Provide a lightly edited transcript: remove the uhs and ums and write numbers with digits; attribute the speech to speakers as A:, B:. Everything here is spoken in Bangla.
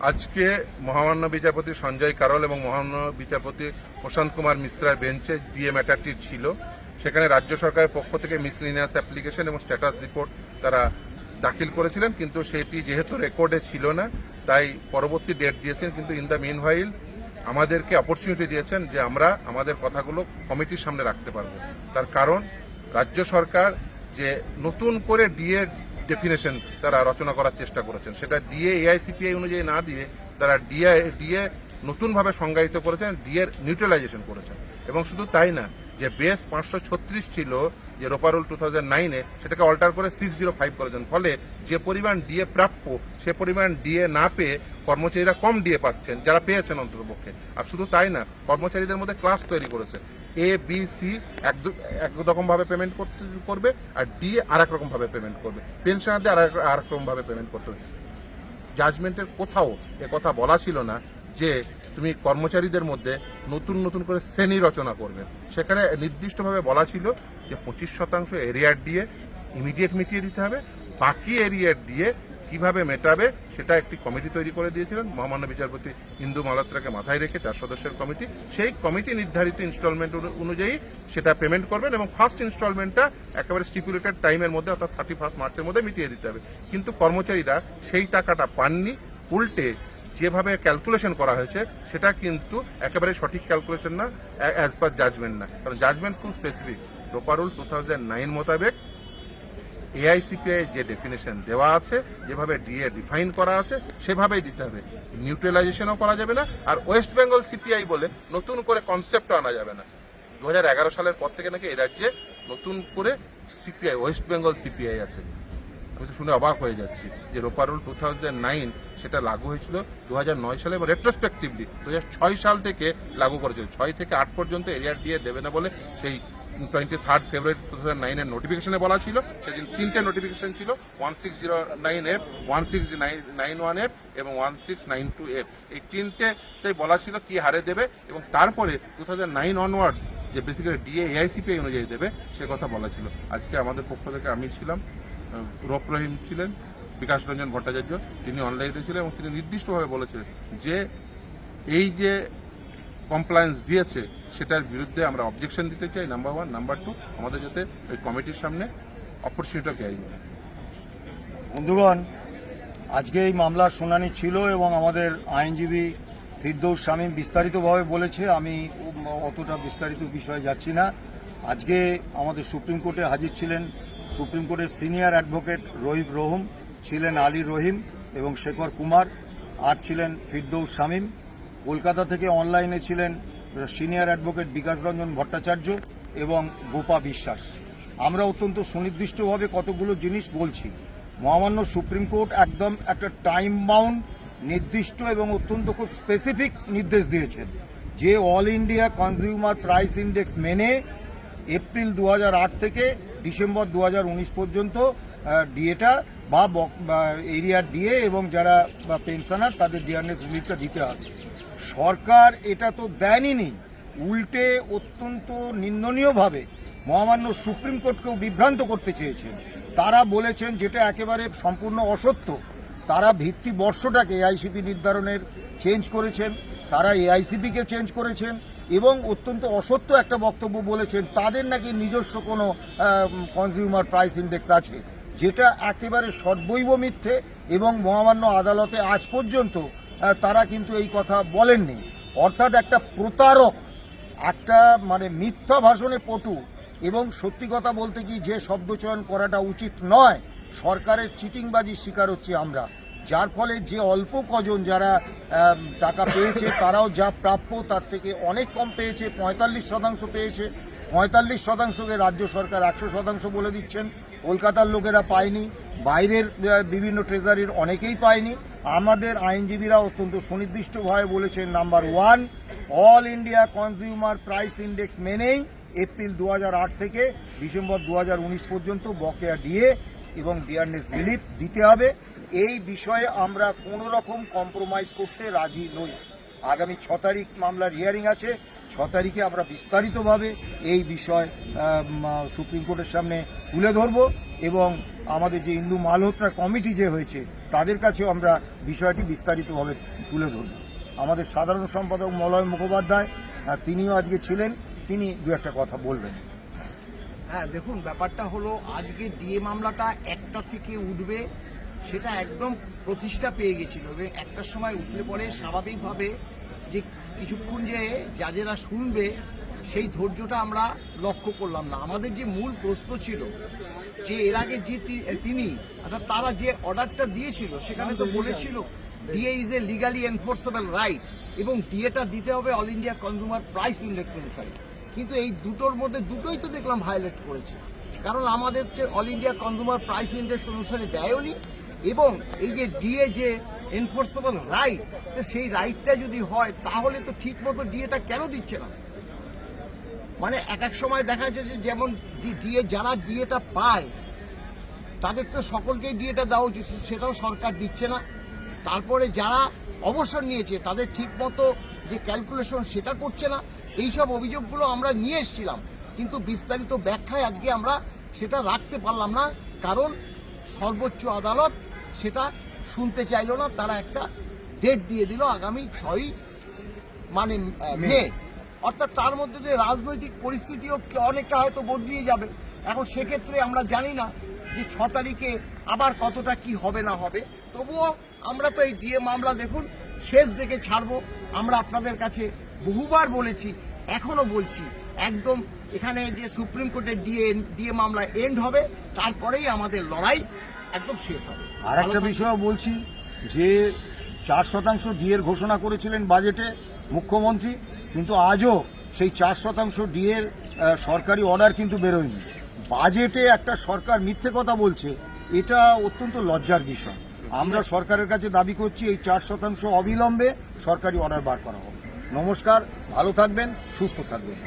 A: আজকে মহামান্য বিচারপতি সঞ্জয় কারোল এবং মহামান্য বিচারপতি প্রশান্ত কুমার মিশ্রার বেঞ্চে ডিএ ম্যাটারটি ছিল। সেখানে রাজ্য সরকারের পক্ষ থেকে মিসলিনিয়াস অ্যাপ্লিকেশন এবং স্ট্যাটাস রিপোর্ট তারা দাখিল করেছিলেন, কিন্তু সেটি যেহেতু রেকর্ডে ছিল না তাই পরবর্তী ডেট দিয়েছেন। কিন্তু ইন দ্য মিন হোয়াইল আমাদেরকে অপরচুনিটি দিয়েছেন যে আমরা আমাদের কথাগুলো কমিটির সামনে রাখতে পারবো। তার কারণ রাজ্য সরকার যে নতুন করে ডিএ ডেফিনেশন তারা রচনা করার চেষ্টা করেছেন, সেটা ডিএ এআইসিপিআই অনুযায়ী না দিয়ে তারা ডিএ নতুনভাবে সংজ্ঞায়িত করেছেন, ডিএর নিউট্রালাইজেশন করেছেন। এবং শুধু তাই না, যে বেস 536 ছিল যে রোপারুল 2009-এ, সেটাকে অল্টার করে 605 করেছেন। ফলে যে পরিমাণ ডিএ প্রাপ্য সে পরিমাণ ডিএ না পেয়ে কর্মচারীরা কম ডিএ পাচ্ছেন, যারা পেয়েছেন অন্ততপক্ষে। আর শুধু তাই না, কর্মচারীদের মধ্যে ক্লাস তৈরি করেছে। এ বি সি একরকম ভাবে পেমেন্ট করবে, আর ডিএ আর এক রকম ভাবে পেমেন্ট করবে, পেনশনারদের আর এক রকম ভাবে পেমেন্ট করতে হবে। জাজমেন্টের কোথাও কথা বলা ছিল না যে তুমি কর্মচারীদের মধ্যে নতুন নতুন করে শ্রেণী রচনা করবে। সেখানে নির্দিষ্টভাবে বলা ছিল যে 25% এরিয়ার দিয়ে ইমিডিয়েট মিটিয়ে দিতে হবে, বাকি এরিয়ার দিয়ে কিভাবে মেটাবে সেটা একটি কমিটি তৈরি করে দিয়েছিলেন মহামান্য বিচারপতি ইন্দু মালহোত্রাকে মাথায় রেখে 4 সদস্যের কমিটি। সেই কমিটি নির্ধারিত ইনস্টলমেন্ট অনুযায়ী সেটা পেমেন্ট করবেন এবং ফার্স্ট ইনস্টলমেন্টটা একেবারে স্টিপুলেটেড টাইমের মধ্যে, অর্থাৎ 31 মার্চের মধ্যে মিটিয়ে দিতে হবে। কিন্তু কর্মচারীরা সেই টাকাটা পাননি, উল্টে যেভাবে ক্যালকুলেশন করা হয়েছে সেটা কিন্তু একেবারে সঠিক ক্যালকুলেশন না, অ্যাজ পার জাজমেন্ট না। কারণ জাজমেন্ট খুব স্পেসিফিক। রোপারুল 2009 মোতাবেক এআইসিপিআই যে ডেফিনেশন দেওয়া আছে, যেভাবে ডিএ ডিফাইন করা আছে সেভাবেই দিতে হবে। নিউট্রালাইজেশনও করা যাবে না, আর ওয়েস্ট বেঙ্গল সিপিআই বলে নতুন করে কনসেপ্টও আনা যাবে না। 2011 সালের পর থেকে নাকি এই রাজ্যে নতুন করে সিপিআই, ওয়েস্ট বেঙ্গল সিপিআই আছে। আমি তো শুনে অবাক হয়ে যাচ্ছি যে রোপারুল 2009 সেটা লাগু হয়েছিল 2009 সালে, এবং রেট্রোস্পেক্টিভলি 2006 সাল থেকে লাগু করেছিল। 6 থেকে 8 পর্যন্ত এরিয়ার ডিএ দেবে না বলে সেই 23 ফেব্রুয়ারি 2009-এর নোটিফিকেশনে বলা ছিল। সেদিন 3টে নোটিফিকেশন ছিল, 1609F, 1691F এবং 1692F। এই 3টেতে বলা ছিল কি হারে দেবে, এবং তারপরে 2009 অনওয়ার্ডস যে বেসিক্যালি ডিএ এআইসিপিআই অনুযায়ী দেবে সে কথা বলা ছিল। আজকে আমাদের পক্ষ থেকে আমি ছিলাম, রূপ রহিম ছিলেন, বিকাশ রঞ্জন ভট্টাচার্য তিনি অনলাইনে ছিলেন, এবং তিনি নির্দিষ্টভাবে বলেছিলেন যে এই যে কমপ্লায়েন্স দিয়েছে সেটার বিরুদ্ধে আমরা অবজেকশন দিতে চাই, নাম্বার 1। নাম্বার 2, আমাদের যাতে ওই কমিটির সামনে অপরচুনিটি দেয়।
B: বন্ধুগণ, আজকে এই মামলার শুনানি ছিল এবং আমাদের আইনজীবী ফিরদৌস শামীম বিস্তারিতভাবে বলেছে। আমি অতটা বিস্তারিত বিষয়ে যাচ্ছি না। আজকে আমাদের সুপ্রিম কোর্টে হাজির ছিলেন সুপ্রিম কোর্টের সিনিয়র অ্যাডভোকেট রহিব রহুম, ছিলেন আলী রহিম এবং শেখর কুমার, আর ছিলেন ফিরদৌস শামীম। কলকাতা থেকে অনলাইনে ছিলেন সিনিয়র অ্যাডভোকেট বিকাশ রঞ্জন ভট্টাচার্য এবং গোপা বিশ্বাস। আমরা অত্যন্ত সুনির্দিষ্টভাবে কতগুলো জিনিস বলছি। মহামান্য সুপ্রিম কোর্ট একদম একটা টাইম বাউন্ড, নির্দিষ্ট এবং অত্যন্ত খুব স্পেসিফিক নির্দেশ দিয়েছেন যে all India consumer price index মেনে এপ্রিল 2008 থেকে ডিসেম্বর 2019 পর্যন্ত ডিএটা বা এরিয়ার ডিএ এবং যারা পেনশনার তাদের ডিয়ারনেস রিলিফটা দিতে হবে। সরকার এটা তো দেয়নি, উল্টে অত্যন্ত নিন্দনীয়ভাবে মহামান্য সুপ্রিম কোর্টকেও বিভ্রান্ত করতে চেয়েছেন। তারা বলেছেন, যেটা একেবারে সম্পূর্ণ অসত্য, তারা ভিত্তি বর্ষটাকে এআইসিপি নির্ধারণের চেঞ্জ করেছেন, তারা এআইসিপিকে চেঞ্জ করেছেন, এবং অত্যন্ত অসত্য একটা বক্তব্য বলেছেন তাদের নাকি নিজস্ব কোনো কনজিউমার প্রাইস ইন্ডেক্স আছে, যেটা একেবারে সর্বৈব মিথ্যে। এবং মহামান্য আদালতে আজ পর্যন্ত তারা কিন্তু এই কথা বলেননি। অর্থাৎ একটা প্রতারক, একটা মিথ্যা ভাষণে পটু, এবং সত্যি কথা বলতে কি যে শব্দচয়ন করাটা উচিত নয়, সরকারের চিটিংবাজির শিকার হচ্ছে আমরা। যার ফলে যে অল্প কজন যারা টাকা পেয়েছে তারাও যা প্রাপ্য তার থেকে অনেক কম পেয়েছে, 45% পেয়েছে। 45%কে রাজ্য সরকার 100% বলে দিচ্ছেন। কলকাতার লোকেরা পায়নি, বাইরের বিভিন্ন ট্রেজারির অনেকেই পায়নি। আমাদের আইনজীবীরা অত্যন্ত সুনির্দিষ্টভাবে বলেছেন, number 1, all India consumer price index মেনেই এপ্রিল 2008 থেকে ডিসেম্বর 2019 পর্যন্ত বকেয়া ডিএ এবং ডিয়ারনেস রিলিফ দিতে হবে। এই বিষয়ে আমরা কোনো রকম কম্প্রোমাইজ করতে রাজি নই। আগামী 6 তারিখ মামলার হিয়ারিং আছে। 6 তারিখে আমরা বিস্তারিতভাবে এই বিষয় সুপ্রিম কোর্টের সামনে তুলে ধরব এবং আমাদের যে হিন্দু মালহোত্রা কমিটি যে হয়েছে তাদের কাছেও আমরা বিষয়টি বিস্তারিতভাবে তুলে ধরব। আমাদের সাধারণ সম্পাদক মলয় মুখোপাধ্যায় তিনিও আজকে ছিলেন, তিনি দু একটা কথা বলবেন।
C: হ্যাঁ, দেখুন, ব্যাপারটা হলো আজকে ডিএ মামলাটা একটা থেকে উঠবে সেটা একদম প্রতিষ্ঠা পেয়ে গেছিল এবং একটার সময় উঠলে পরে স্বাভাবিকভাবে যে কিছুক্ষণ যে জাজেরা শুনবে সেই ধৈর্যটা আমরা লক্ষ্য করলাম না। আমাদের যে মূল প্রশ্ন ছিল যে এর আগে যে তিনি অর্থাৎ তারা যে অর্ডারটা দিয়েছিল সেখানে তো বলেছিল DA is a legally enforceable right এবং ডিএটা দিতে হবে all India consumer price index অনুসারে, কিন্তু এই দুটোর মধ্যে দুটোই তো দেখলাম ভায়োলেট করেছে। কারণ আমাদের যে all India consumer price index অনুসারে দেয়নি এবং এই যে ডিএ যে এনফোর্সেবল রাইট, সেই রাইটটা যদি হয় তাহলে তো ঠিক মতো ডিএটা কেন দিচ্ছে না? মানে এক এক সময় দেখা যাচ্ছে যে যেমন ডিএ যারা ডিএটা পায় তাদের তো সকলকেই ডিএটা দেওয়া উচিত, সেটাও সরকার দিচ্ছে না। তারপরে যারা অবসর নিয়েছে তাদের ঠিক মতো যে ক্যালকুলেশন সেটা করছে না। এইসব অভিযোগগুলো আমরা নিয়ে এসেছিলাম, কিন্তু বিস্তারিত ব্যাখ্যায় আজকে আমরা সেটা রাখতে পারলাম না, কারণ সর্বোচ্চ আদালত সেটা শুনতে চাইল না। তারা একটা ডেট দিয়ে দিল আগামী 6 মে, অর্থাৎ তার মধ্যে যে রাজনৈতিক পরিস্থিতিও অনেকটা হয়তো বদলিয়ে যাবে। এখন সেক্ষেত্রে আমরা জানি না যে 6 তারিখে আবার কতটা কি হবে না হবে। তবুও আমরা তো এই ডিএ মামলা দেখুন শেষ দেখে ছাড়বো। আমরা আপনাদের কাছে বহুবার বলেছি, এখনো বলছি, একদম এখানে যে সুপ্রিম কোর্টের ডিএ মামলা এন্ড হবে, তারপরেই আমাদের লড়াই একদম শেষ হবে।
B: আর একটা বিষয় বলছি যে 4% ডিএর ঘোষণা করেছিলেন বাজেটে মুখ্যমন্ত্রী, কিন্তু আজও সেই 4% ডিএর সরকারি অর্ডার কিন্তু বেরোয়নি। বাজেটে একটা সরকার মিথ্যে কথা বলছে, এটা অত্যন্ত লজ্জার বিষয়। আমরা সরকারের কাছে দাবি করছি এই 4% অবিলম্বে সরকারি অর্ডার বার করা হোক। নমস্কার, ভালো থাকবেন, সুস্থ থাকবেন।